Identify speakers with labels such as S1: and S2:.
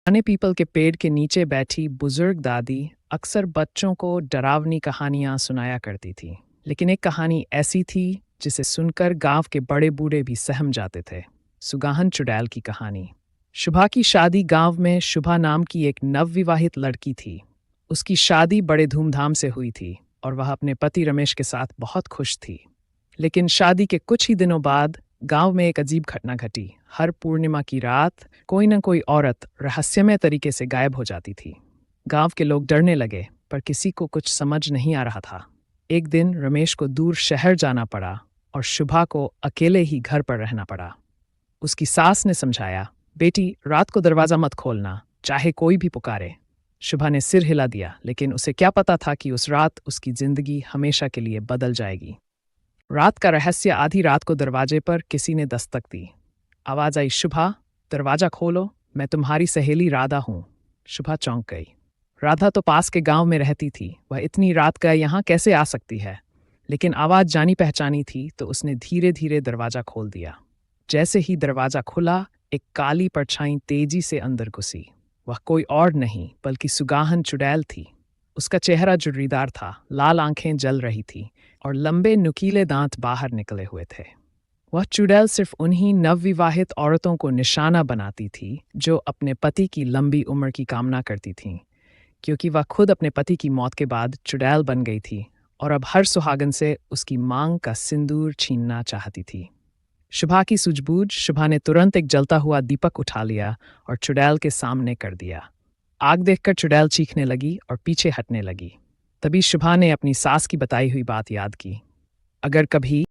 S1: पुराने पीपल के पेड़ के नीचे बैठी बुजुर्ग दादी अक्सर बच्चों को डरावनी कहानियां सुनाया करती थी। लेकिन एक कहानी ऐसी थी जिसे सुनकर गांव के बड़े बूढ़े भी सहम जाते थे। सुगाहन चुड़ैल की कहानी। शुभा की शादी गांव में शुभा नाम की एक नवविवाहित लड़की थी। उसकी शादी बड़े धूमधाम से हुई थी और वह अपने पति रमेश के साथ बहुत खुश थी। लेकिन शादी के कुछ ही दिनों बाद गांव में एक अजीब घटना घटी। हर पूर्णिमा की रात कोई न कोई औरत रहस्यमय तरीके से गायब हो जाती थी। गांव के लोग डरने लगे, पर किसी को कुछ समझ नहीं आ रहा था। एक दिन रमेश को दूर शहर जाना पड़ा और शुभा को अकेले ही घर पर रहना पड़ा। उसकी सास ने समझाया, बेटी रात को दरवाजा मत खोलना, चाहे कोई भी पुकारे। शुभा ने सिर हिला दिया, लेकिन उसे क्या पता था कि उस रात उसकी जिंदगी हमेशा के लिए बदल जाएगी। रात का रहस्य। आधी रात को दरवाजे पर किसी ने दस्तक दी। आवाज आई, शुभा दरवाजा खोलो, मैं तुम्हारी सहेली राधा हूं। शुभा चौंक गई। राधा तो पास के गांव में रहती थी, वह इतनी रात का यहाँ कैसे आ सकती है? लेकिन आवाज जानी पहचानी थी, तो उसने धीरे धीरे दरवाजा खोल दिया। जैसे ही दरवाजा खुला, एक काली परछाई तेजी से अंदर घुसी। वह कोई और नहीं बल्कि सुगाहन चुड़ैल थी। उसका चेहरा जुर्रीदार था, लाल आंखें जल रही थी और लंबे नुकीले दांत बाहर निकले हुए थे। वह चुड़ैल सिर्फ उन्हीं नवविवाहित औरतों को निशाना बनाती थी जो अपने पति की लंबी उम्र की कामना करती थीं, क्योंकि वह खुद अपने पति की मौत के बाद चुड़ैल बन गई थी और अब हर सुहागन से उसकी मांग का सिंदूर छीनना चाहती थी। शुभा की सूझबूझ। शुभा ने तुरंत एक जलता हुआ दीपक उठा लिया और चुड़ैल के सामने कर दिया। आग देखकर चुड़ैल चीखने लगी और पीछे हटने लगी। तभी शुभा ने अपनी सास की बताई हुई बात याद की। अगर कभी